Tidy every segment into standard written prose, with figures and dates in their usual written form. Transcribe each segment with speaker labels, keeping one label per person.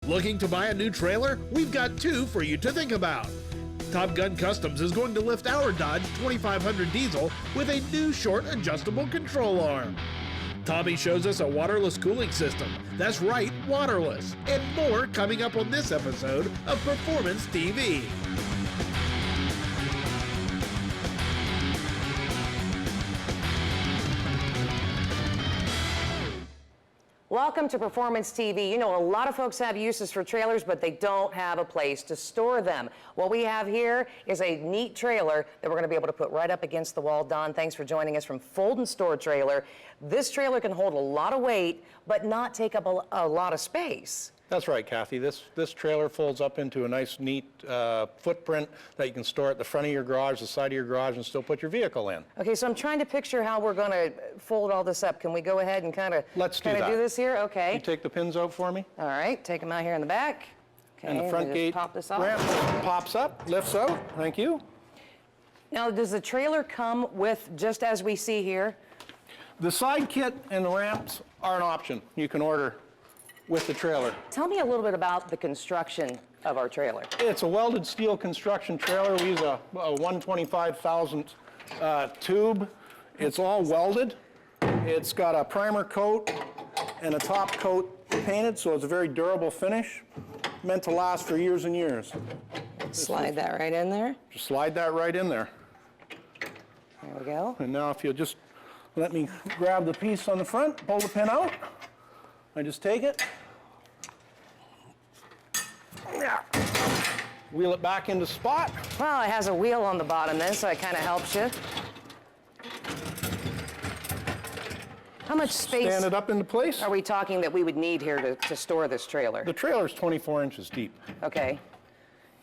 Speaker 1: Looking to buy a new trailer? We've got two for you to think about. Top Gun Customz is going to lift our Dodge 2500 diesel with a new short adjustable control arm. Tommy shows us a waterless cooling system. That's right, waterless. And more coming up on this episode of Performance TV.
Speaker 2: Welcome to Performance TV. You know, a lot of folks have uses for trailers, but they don't have a place to store them. What we have here is a neat trailer that we're going to be able to put right up against the wall. Don, thanks for joining us from Fold and Store Trailer. This trailer can hold a lot of weight, but not take up a lot of space.
Speaker 3: That's right, Kathy. This trailer folds up into a nice, neat footprint that you can store at the front of your garage, the side of your garage, and still put your vehicle in.
Speaker 2: Okay, so I'm trying to picture how we're going to fold all this up. Can we go ahead and kind of do this here? Okay.
Speaker 3: You take the pins out for me.
Speaker 2: All right, take them out here in the back. Okay,
Speaker 3: and the front gate
Speaker 2: pop this off.
Speaker 3: ramp pops up, lifts out. Thank you.
Speaker 2: Now, does the trailer come with just as we see here?
Speaker 3: The side kit and the ramps are an option. You can order with the trailer.
Speaker 2: Tell me a little bit about the construction of our trailer.
Speaker 3: It's a welded steel construction trailer. We use a 125,000 tube. It's all welded. It's got a primer coat and a top coat painted, so it's a very durable finish. Meant to last for years and years.
Speaker 2: Slide that right in there.
Speaker 3: Just slide that right in there.
Speaker 2: There we go.
Speaker 3: And now if you'll just let me grab the piece on the front, pull the pin out. I just take it. Wheel it back into spot.
Speaker 2: Well, it has a wheel on the bottom then, so it kind of helps you. How much space
Speaker 3: Stand it up into place.
Speaker 2: are we talking that we would need here to store this trailer?
Speaker 3: The trailer is 24 inches deep.
Speaker 2: Okay.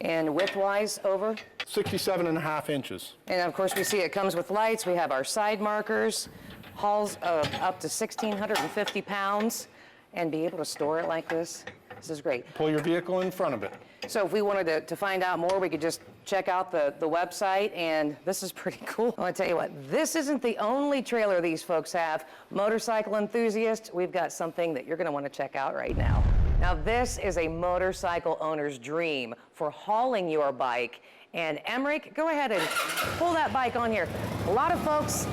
Speaker 2: And width-wise, over?
Speaker 3: 67.5 inches.
Speaker 2: And of course, we see it comes with lights. We have our side markers, hauls up to 1,650 pounds, and be able to store it like this. This is great.
Speaker 3: Pull your vehicle in front of it.
Speaker 2: So if we wanted to find out more, we could just check out the website, and this is pretty cool. I want to tell you what, this isn't the only trailer these folks have. Motorcycle enthusiasts, we've got something that you're going to want to check out right now. Now, this is a motorcycle owner's dream for hauling your bike. And Emmerich, go ahead and pull that bike on here. A lot of folks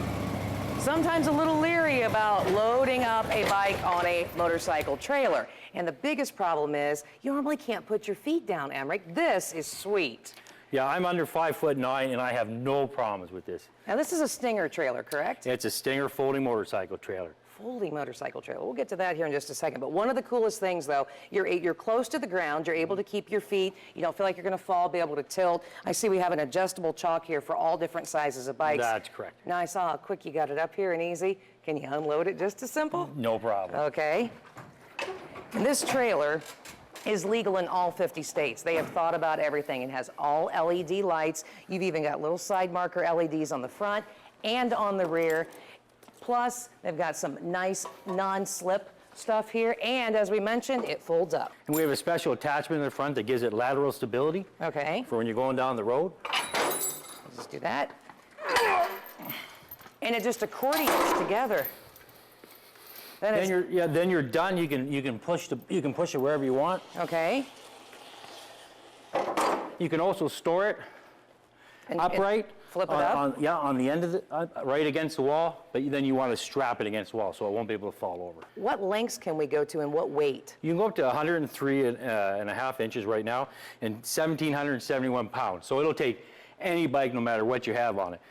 Speaker 2: sometimes a little leery about loading up a bike on a motorcycle trailer. And the biggest problem is you normally can't put your feet down, Emmerich. This is sweet.
Speaker 4: Yeah, I'm under 5'9" and I have no problems with this.
Speaker 2: Now, this is a Stinger trailer, correct?
Speaker 4: It's a Stinger folding motorcycle trailer.
Speaker 2: Folding motorcycle trailer. We'll get to that here in just a second. But one of the coolest things, though, you're close to the ground. You're able to keep your feet. You don't feel like you're going to fall, be able to tilt. I see we have an adjustable chalk here for all different sizes of bikes.
Speaker 4: That's correct.
Speaker 2: Now, I saw how quick you got it up here and easy. Can you unload it just as simple?
Speaker 4: No problem.
Speaker 2: Okay. And this trailer is legal in all 50 states. They have thought about everything. It has all LED lights. You've even got little side marker LEDs on the front and on the rear. Plus, they've got some nice non-slip stuff here. And as we mentioned, it folds up.
Speaker 4: And we have a special attachment in the front that gives it lateral stability.
Speaker 2: Okay.
Speaker 4: For when you're going down the road.
Speaker 2: Let's just do that. And it just accordions together.
Speaker 4: Then you're done. You can push it wherever you want.
Speaker 2: Okay.
Speaker 4: You can also store it upright.
Speaker 2: Flip it up?
Speaker 4: On the end of it, right against the wall, but then you want to strap it against the wall so it won't be able to fall over.
Speaker 2: What lengths can we go to and what weight?
Speaker 4: You can go up to 103.5 inches right now and 1,771 pounds. So it'll take any bike no matter what you have on it.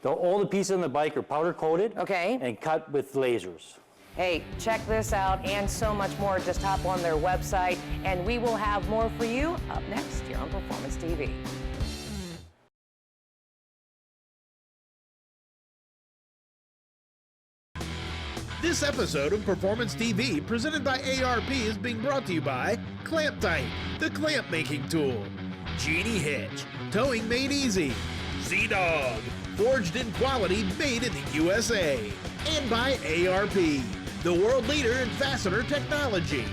Speaker 4: All the pieces on the bike are powder coated and cut with lasers.
Speaker 2: Hey, check this out and so much more. Just hop on their website and we will have more for you up next here on Performance TV.
Speaker 1: This episode of Performance TV, presented by ARP, is being brought to you by Clamp Tight, the clamp making tool, Genie Hitch, towing made easy, Z-Dog, forged in quality, made in the USA, and by ARP, the world leader in fastener technology.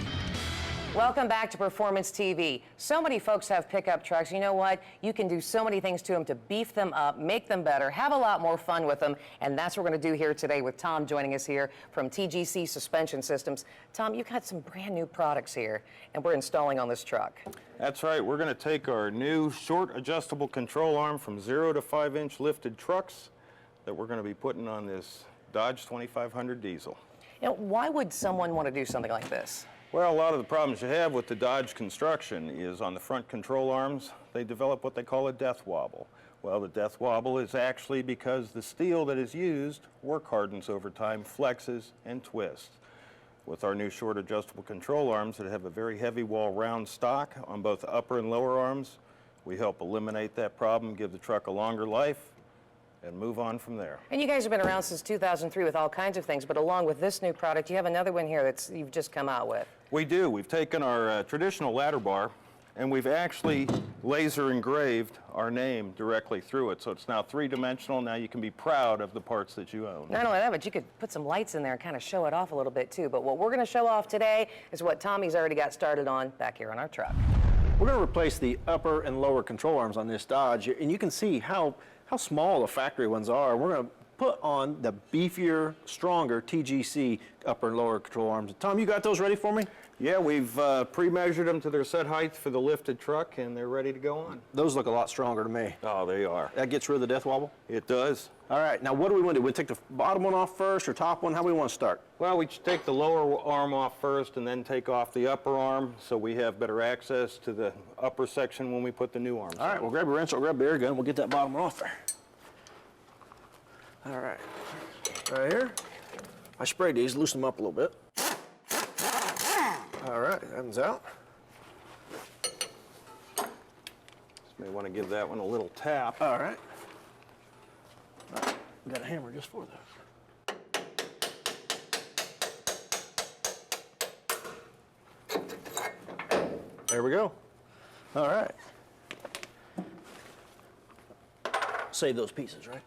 Speaker 2: Welcome back to Performance TV. So many folks have pickup trucks. You know what? You can do so many things to them to beef them up, make them better, have a lot more fun with them, and that's what we're going to do here today with Tom joining us here from TGC Suspension Systems. Tom, you've got some brand new products here, and we're installing on this truck.
Speaker 5: That's right. We're going to take our new short adjustable control arm from 0 to 5-inch lifted trucks that we're going to be putting on this Dodge 2500 diesel.
Speaker 2: You know, why would someone want to do something like this?
Speaker 5: Well, a lot of the problems you have with the Dodge construction is on the front control arms, they develop what they call a death wobble. Well, the death wobble is actually because the steel that is used work hardens over time, flexes, and twists. With our new short adjustable control arms that have a very heavy wall round stock on both upper and lower arms, we help eliminate that problem, give the truck a longer life, and move on from there.
Speaker 2: And you guys have been around since 2003 with all kinds of things, but along with this new product, you have another one here that you've just come out with.
Speaker 5: We do. We've taken our traditional ladder bar and we've actually laser engraved our name directly through it. So it's now three-dimensional. Now you can be proud of the parts that you own.
Speaker 2: Not only that, but you could put some lights in there and kind of show it off a little bit too. But what we're going to show off today is what Tommy's already got started on back here on our truck.
Speaker 6: We're going to replace the upper and lower control arms on this Dodge, and you can see how small the factory ones are. We're going to put on the beefier, stronger TGC upper and lower control arms. Tom, you got those ready for me?
Speaker 5: Yeah, we've pre-measured them to their set height for the lifted truck, and they're ready to go on.
Speaker 6: Those look a lot stronger to me.
Speaker 5: Oh, they are.
Speaker 6: That gets rid of the death wobble?
Speaker 5: It does.
Speaker 6: All right, now what do we want to do? We take the bottom one off first or top one? How do we want to start?
Speaker 5: Well, we take the lower arm off first and then take off the upper arm so we have better access to the upper section when we put the new arms
Speaker 6: All right,
Speaker 5: on.
Speaker 6: we'll grab a wrench, I'll grab the air gun, we'll get that bottom one off there. All right, right here. I sprayed these, loosen them up a little bit. All right, that one's out.
Speaker 5: Just may want to give that one a little tap.
Speaker 6: All right. We got a hammer just for that. There we go. All right. Save those pieces, right?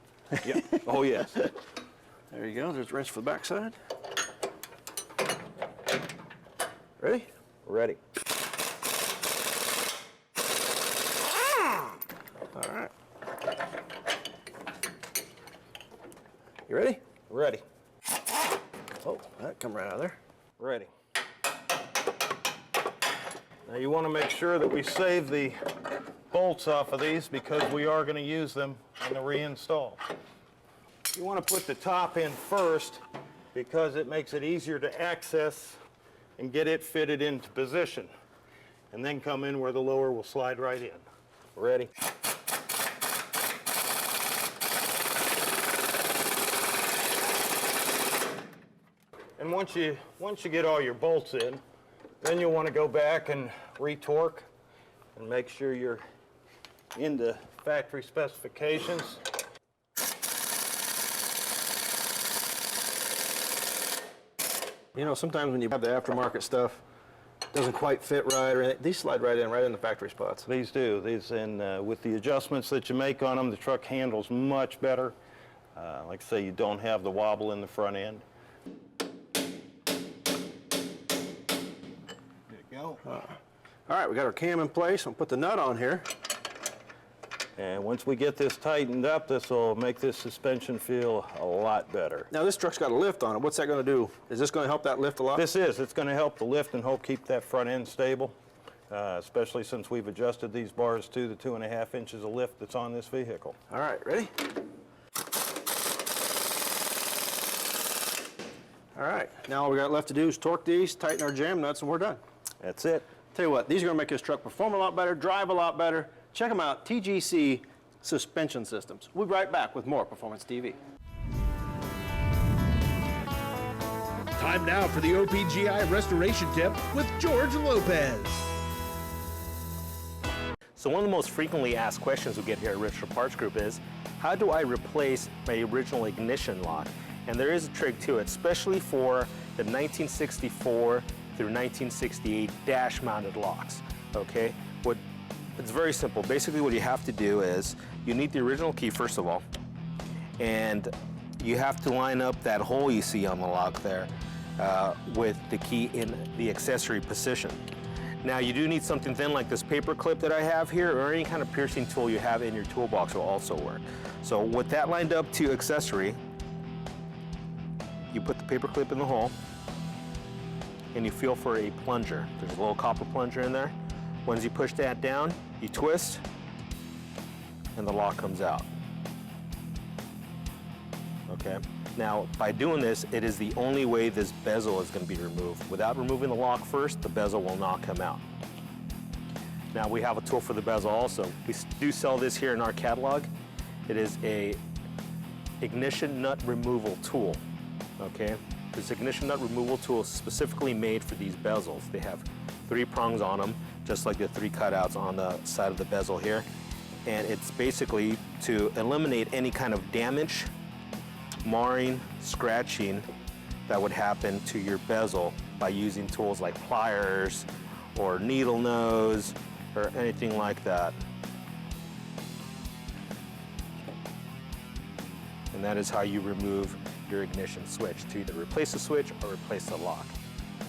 Speaker 5: Yeah. Oh, yes.
Speaker 6: There you go. There's the wrench for the backside. Ready?
Speaker 5: Ready.
Speaker 6: All right. You ready?
Speaker 5: Ready.
Speaker 6: Oh, that come right out of there.
Speaker 5: Ready. Now you want to make sure that we save the bolts off of these because we are going to use them in the reinstall. You want to put the top in first because it makes it easier to access and get it fitted into position. And then come in where the lower will slide right in. Ready? And once you get all your bolts in, then you'll want to go back and retorque and make sure you're into factory specifications.
Speaker 6: You know, sometimes when you have the aftermarket stuff, it doesn't quite fit right, or anything. These slide right in the factory spots.
Speaker 5: These do. These, and with the adjustments that you make on them, the truck handles much better. Like I say, you don't have the wobble in the front end. There you go.
Speaker 6: All right, we got our cam in place. I'll put the nut on here.
Speaker 5: And once we get this tightened up, this will make this suspension feel a lot better.
Speaker 6: Now this truck's got a lift on it. What's that going to do? Is this going to help that lift a lot?
Speaker 5: This is. It's going to help the lift and help keep that front end stable, especially since we've adjusted these bars to the 2.5 inches of lift that's on this vehicle.
Speaker 6: All right, ready? All right, now all we got left to do is torque these, tighten our jam nuts, and we're done.
Speaker 5: That's it.
Speaker 6: Tell you what, these are going to make this truck perform a lot better, drive a lot better. Check them out, TGC Suspension Systems. We'll be right back with more Performance TV.
Speaker 1: Time now for the OPGI restoration tip with George Lopez.
Speaker 7: So one of the most frequently asked questions we get here at Richard Parts Group is, how do I replace my original ignition lock? And there is a trick to it, especially for the 1964 through 1968 dash-mounted locks, okay? It's very simple. Basically what you have to do is, you need the original key first of all, and you have to line up that hole you see on the lock there with the key in the accessory position. Now you do need something thin like this paper clip that I have here, or any kind of piercing tool you have in your toolbox will also work. So with that lined up to accessory, you put the paper clip in the hole and you feel for a plunger. There's a little copper plunger in there. Once you push that down, you twist and the lock comes out. Okay. Now, by doing this, it is the only way this bezel is going to be removed. Without removing the lock first, the bezel will not come out. Now, we have a tool for the bezel also. We do sell this here in our catalog. It is a ignition nut removal tool, okay? This ignition nut removal tool is specifically made for these bezels. They have 3 prongs on them, just like the 3 cutouts on the side of the bezel here. And it's basically to eliminate any kind of damage, marring, scratching that would happen to your bezel by using tools like pliers or needle nose or anything like that. And that is how you remove your ignition switch, to either replace the switch or replace the lock.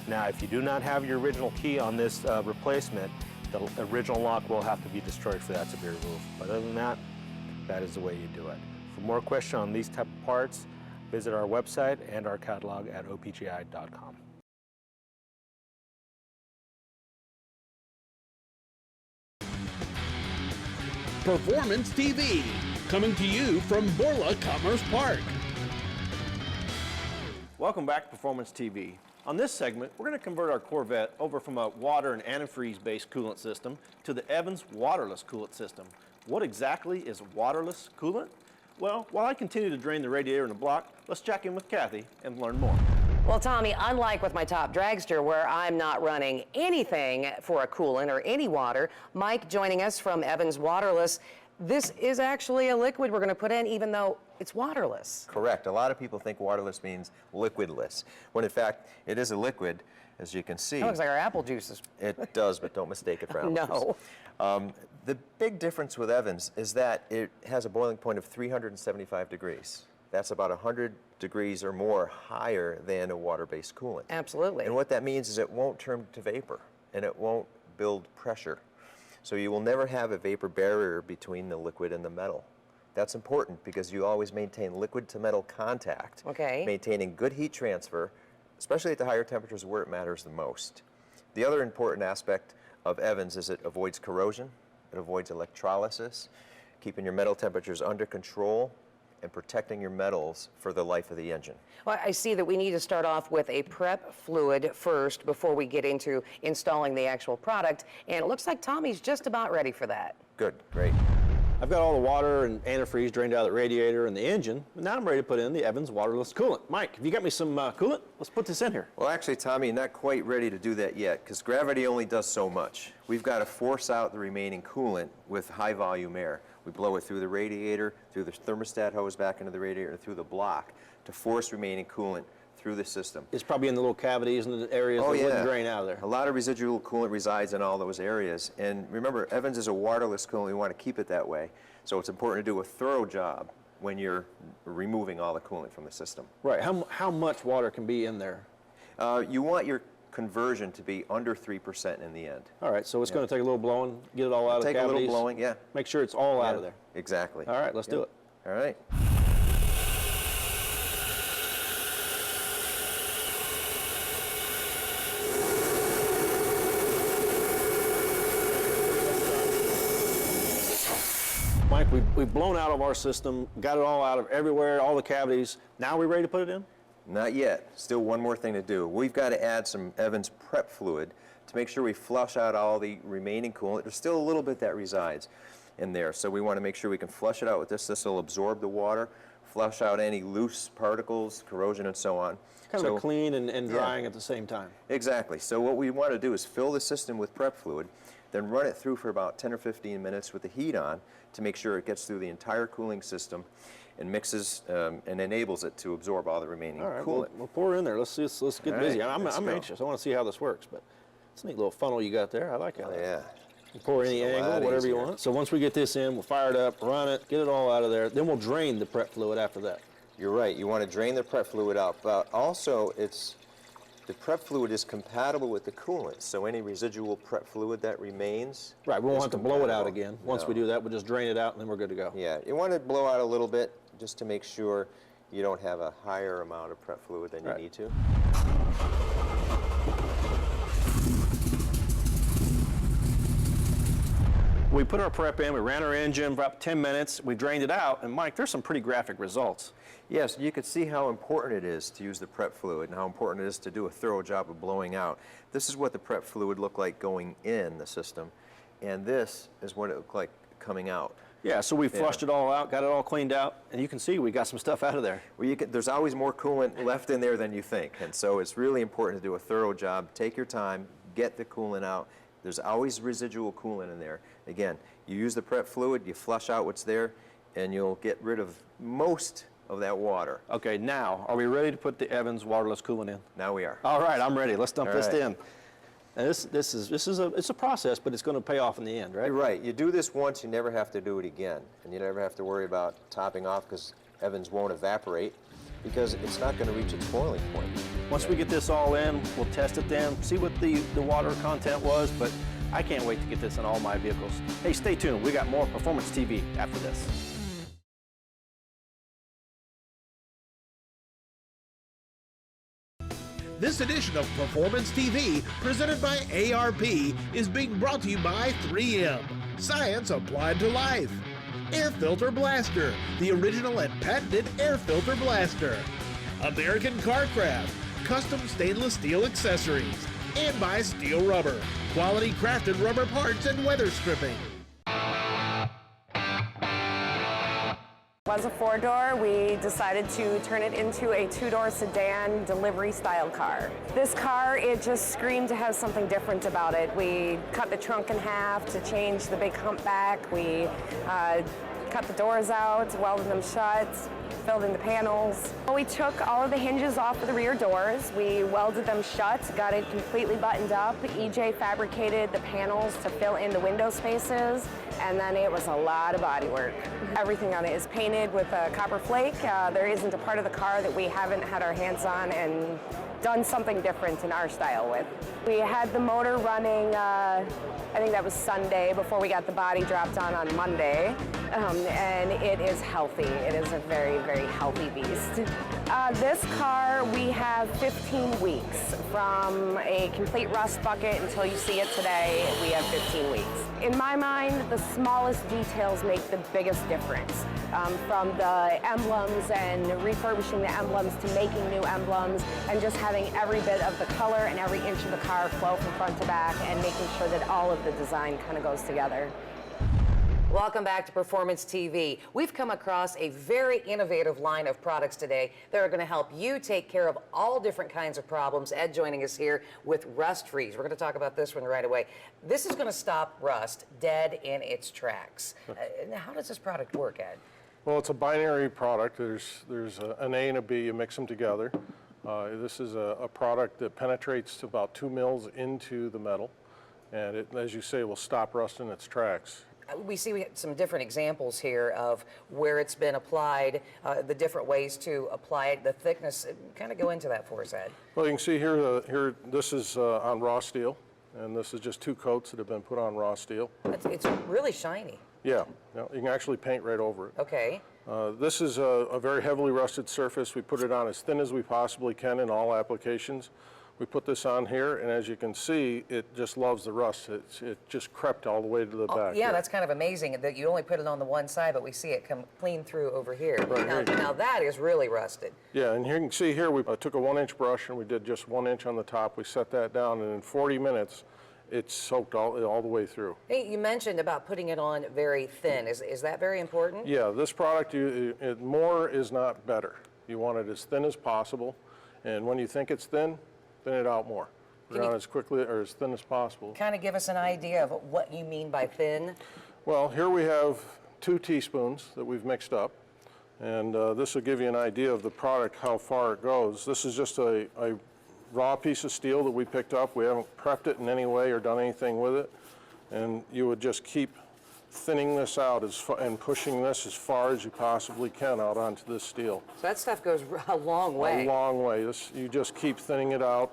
Speaker 7: Now, if you do not have your original key on this replacement, the original lock will have to be destroyed for that to be removed. But other than that, that is the way you do it. For more questions on these type of parts, visit our website and our catalog at opgi.com.
Speaker 1: Performance TV, coming to you from Borla Commerce Park.
Speaker 6: Welcome back to Performance TV. On this segment, we're going to convert our Corvette over from a water and antifreeze-based coolant system to the Evans waterless coolant system. What exactly is waterless coolant? Well, while I continue to drain the radiator in the block, let's check in with Kathy and learn more.
Speaker 2: Well, Tommy, unlike with my top dragster where I'm not running anything for a coolant or any water, Mike joining us from Evans Waterless, this is actually a liquid we're going to put in even though it's waterless.
Speaker 8: Correct. A lot of people think waterless means liquidless, when in fact it is a liquid, as you can see.
Speaker 2: That looks like our apple juices.
Speaker 8: It does, but don't mistake it for apple
Speaker 2: No.
Speaker 8: juice. The big difference with Evans is that it has a boiling point of 375 degrees. That's about 100 degrees or more higher than a water-based coolant.
Speaker 2: Absolutely.
Speaker 8: And what that means is it won't turn to vapor, and it won't build pressure. So you will never have a vapor barrier between the liquid and the metal. That's important because you always maintain liquid to metal contact, maintaining good heat transfer, especially at the higher temperatures where it matters the most. The other important aspect of Evans is it avoids corrosion, it avoids electrolysis, keeping your metal temperatures under control and protecting your metals for the life of the engine.
Speaker 2: Well, I see that we need to start off with a prep fluid first before we get into installing the actual product, and it looks like Tommy's just about ready for that.
Speaker 8: Good, great.
Speaker 6: I've got all the water and antifreeze drained out of the radiator and the engine, and now I'm ready to put in the Evans waterless coolant. Mike, have you got me some coolant? Let's put this in here.
Speaker 8: Well, actually, Tommy, not quite ready to do that yet, because gravity only does so much. We've got to force out the remaining coolant with high volume air. We blow it through the radiator, through the thermostat hose back into the radiator, and through the block to force remaining coolant through the system.
Speaker 6: It's probably in the little cavities and the areas that wouldn't drain out of there.
Speaker 8: A lot of residual coolant resides in all those areas. And remember, Evans is a waterless coolant. We want to keep it that way. So it's important to do a thorough job when you're removing all the coolant from the system.
Speaker 6: Right. How much water can be in there?
Speaker 8: You want your conversion to be under 3% in the end.
Speaker 6: All right, so it's going to take a little blowing, get it all out of the cavities.
Speaker 8: Take a little blowing, yeah.
Speaker 6: Make sure it's all out of there.
Speaker 8: Exactly.
Speaker 6: All right, let's do it.
Speaker 8: All right.
Speaker 6: Mike, we've blown out of our system, got it all out of everywhere, all the cavities. Now are we ready to put it in?
Speaker 8: Not yet. Still one more thing to do. We've got to add some Evans prep fluid to make sure we flush out all the remaining coolant. There's still a little bit that resides in there, so we want to make sure we can flush it out with this. This will absorb the water, flush out any loose particles, corrosion, and so on.
Speaker 6: Kind of a clean and drying at the same time.
Speaker 8: Exactly. So what we want to do is fill the system with prep fluid, then run it through for about 10 or 15 minutes with the heat on to make sure it gets through the entire cooling system and mixes and enables it to absorb all the remaining coolant.
Speaker 6: We'll pour it in there. Let's get busy. I'm anxious. I want to see how this works, but it's a neat little funnel you got there. I like it.
Speaker 8: Yeah.
Speaker 6: You pour any angle, whatever you want. So once we get this in, we'll fire it up, run it, get it all out of there. Then we'll drain the prep fluid after that.
Speaker 8: You're right. You want to drain the prep fluid out, but also it's The prep fluid is compatible with the coolant, so any residual prep fluid that remains.
Speaker 6: Right, we won't have to blow it out
Speaker 8: compatible.
Speaker 6: again. Once
Speaker 8: No.
Speaker 6: we do that, we'll just drain it out and then we're good to go.
Speaker 8: Yeah, you want to blow out a little bit just to make sure you don't have a higher amount of prep fluid than you
Speaker 6: Right.
Speaker 8: need to.
Speaker 6: We put our prep in, we ran our engine for about 10 minutes, we drained it out, and Mike, there's some pretty graphic results.
Speaker 8: Yes, you could see how important it is to use the prep fluid and how important it is to do a thorough job of blowing out. This is what the prep fluid looked like going in the system, and this is what it looked like coming out.
Speaker 6: Yeah, so we flushed it all out, got it all cleaned out, and you can see we got some stuff out of there.
Speaker 8: Well, there's always more coolant left in there than you think, and so it's really important to do a thorough job. Take your time, get the coolant out. There's always residual coolant in there. Again, you use the prep fluid, you flush out what's there, and you'll get rid of most of that water.
Speaker 6: Okay, now, are we ready to put the Evans waterless coolant in?
Speaker 8: Now we are.
Speaker 6: All right, I'm ready. Let's dump
Speaker 8: All
Speaker 6: this
Speaker 8: right.
Speaker 6: in. And it's a process, but it's going to pay off in the end, right?
Speaker 8: You're right. You do this once, you never have to do it again, and you never have to worry about topping off because Evans won't evaporate because it's not going to reach its boiling point.
Speaker 6: Once we get this all in, we'll test it then, see what the water content was, but I can't wait to get this in all my vehicles. Hey, stay tuned. We got more Performance TV after this.
Speaker 1: This edition of Performance TV, presented by ARP, is being brought to you by 3M, science applied to life. Air Filter Blaster, the original and patented air filter blaster. American Carcraft, custom stainless steel accessories. And by Steel Rubber, quality crafted rubber parts and weather stripping.
Speaker 9: Was a 4-door, we decided to turn it into a 2-door sedan delivery style car. This car, it just screamed to have something different about it. We cut the trunk in half to change the big humpback. We cut the doors out, welded them shut, filled in the panels. We took all of the hinges off of the rear doors. We welded them shut, got it completely buttoned up. EJ fabricated the panels to fill in the window spaces, and then it was a lot of body work. Everything on it is painted with a copper flake. There isn't a part of the car that we haven't had our hands on and done something different in our style with. We had the motor running, I think that was Sunday before we got the body dropped on Monday, and it is healthy. It is a very, very healthy beast. This car, we have 15 weeks. From a complete rust bucket until you see it today, we have 15 weeks. In my mind, the smallest details make the biggest difference. From the emblems and refurbishing the emblems to making new emblems and just having every bit of the color and every inch of the car flow from front to back and making sure that all of the design kind of goes together.
Speaker 2: Welcome back to Performance TV. We've come across a very innovative line of products today that are going to help you take care of all different kinds of problems. Ed joining us here with Rust Freeze. We're going to talk about this one right away. This is going to stop rust dead in its tracks. Now, how does this product work, Ed?
Speaker 10: Well, it's a binary product. There's an A and a B. You mix them together. This is a product that penetrates to about 2 mils into the metal, and it, as you say, will stop rust in its tracks.
Speaker 2: We see some different examples here of where it's been applied, the different ways to apply it, the thickness. Kind of go into that for us, Ed.
Speaker 10: Well, you can see here, this is on raw steel, and this is just 2 coats that have been put on raw steel.
Speaker 2: It's really shiny.
Speaker 10: Yeah, you can actually paint right over it.
Speaker 2: Okay.
Speaker 10: This is a very heavily rusted surface. We put it on as thin as we possibly can in all applications. We put this on here, and as you can see, it just loves the rust. It just crept all the way to the back.
Speaker 2: Yeah,
Speaker 10: here.
Speaker 2: that's kind of amazing that you only put it on the one side, but we see it come clean through over here.
Speaker 10: Right,
Speaker 2: now that is really rusted.
Speaker 10: Yeah, and here you can see here, we took a 1-inch brush and we did just 1 inch on the top. We set that down, and in 40 minutes, it's soaked all the way through.
Speaker 2: Hey, you mentioned about putting it on very thin. Is that very important?
Speaker 10: Yeah, this product, more is not better. You want it as thin as possible, and when you think it's thin it out more. Put it on as quickly or as thin as possible.
Speaker 2: Kind of give us an idea of what you mean by thin.
Speaker 10: Well, here we have 2 teaspoons that we've mixed up, and this will give you an idea of the product, how far it goes. This is just a raw piece of steel that we picked up. We haven't prepped it in any way or done anything with it, and you would just keep thinning this out and pushing this as far as you possibly can out onto this steel.
Speaker 2: So that stuff goes a long way.
Speaker 10: A long way. You just keep thinning it out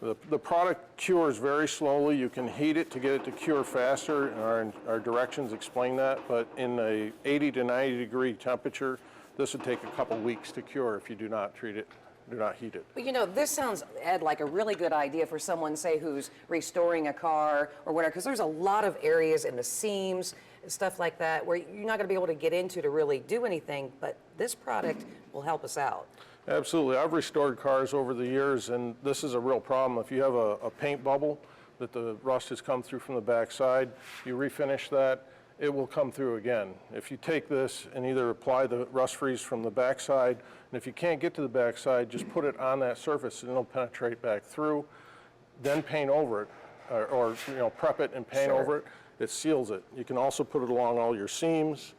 Speaker 10: The product cures very slowly. You can heat it to get it to cure faster, and our directions explain that, but in a 80 to 90 degree temperature, this would take a couple weeks to cure if you do not treat it, do not heat it.
Speaker 2: But you know, this sounds, Ed, like a really good idea for someone, say, who's restoring a car or whatever, because there's a lot of areas in the seams, stuff like that, where you're not going to be able to get into to really do anything, but this product will help us out.
Speaker 10: Absolutely. I've restored cars over the years, and this is a real problem. If you have a paint bubble that the rust has come through from the backside, you refinish that, it will come through again. If you take this and either apply the rust freeze from the backside, and if you can't get to the backside, just put it on that surface and it'll penetrate back through, then paint over it, or you know, prep it and paint over it. It seals it. You can also put it along all your seams,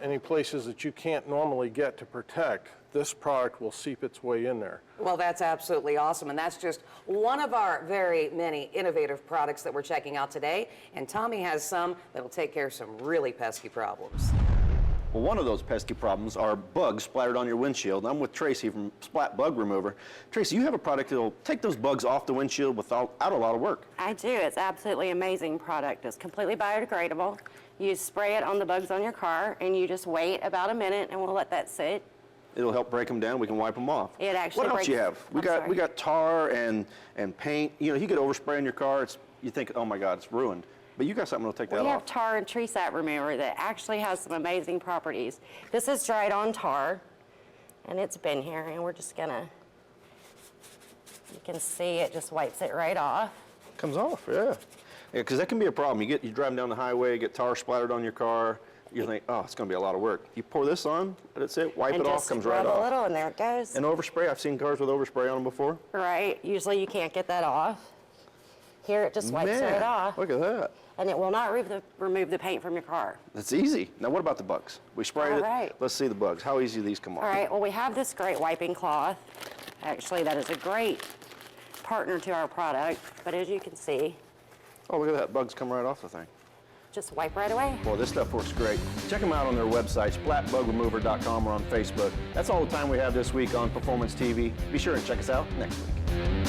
Speaker 10: any places that you can't normally get to protect. This product will seep its way in there.
Speaker 2: Well, that's absolutely awesome, and that's just one of our very many innovative products that we're checking out today, and Tommy has some that'll take care of some really pesky problems.
Speaker 6: Well, one of those pesky problems are bugs splattered on your windshield. I'm with Tracy from Splat Bug Remover. Tracy, you have a product that'll take those bugs off the windshield without a lot of work.
Speaker 11: I do. It's absolutely amazing product. It's completely biodegradable. You spray it on the bugs on your car, and you just wait about a minute, and we'll let that sit.
Speaker 6: It'll help break them down. We can wipe them off.
Speaker 11: It actually
Speaker 6: What else
Speaker 11: breaks,
Speaker 6: you have? We got tar and paint. You know, you could overspray in your car. You think, oh my God, it's ruined. But you got something that'll take that off.
Speaker 11: We have tar and tree sap remover that actually has some amazing properties. This is dried on tar, and it's been here, and we're just gonna, you can see it just wipes it right off.
Speaker 6: Comes off, yeah. Yeah, because that can be a problem. You're driving down the highway, get tar splattered on your car. You think, oh, it's going to be a lot of work. You pour this on, that's it, wipe it off, comes right off.
Speaker 11: And just rub a little, and there it goes.
Speaker 6: And overspray, I've seen cars with overspray on them before.
Speaker 11: Right, usually you can't get that off. Here it just wipes right off.
Speaker 6: Look at that.
Speaker 11: And it will not remove the paint from your car.
Speaker 6: That's easy. Now what about the bugs? We sprayed it.
Speaker 11: Right.
Speaker 6: Let's see the bugs. How easy do these come off?
Speaker 11: All right, well, we have this great wiping cloth. Actually, that is a great partner to our product, but as you can see,
Speaker 6: oh, look at that. Bugs come right off the thing.
Speaker 11: just wipe right away.
Speaker 6: Boy, this stuff works great. Check them out on their website, splatbugremover.com, or on Facebook. That's all the time we have this week on Performance TV. Be sure and check us out next week.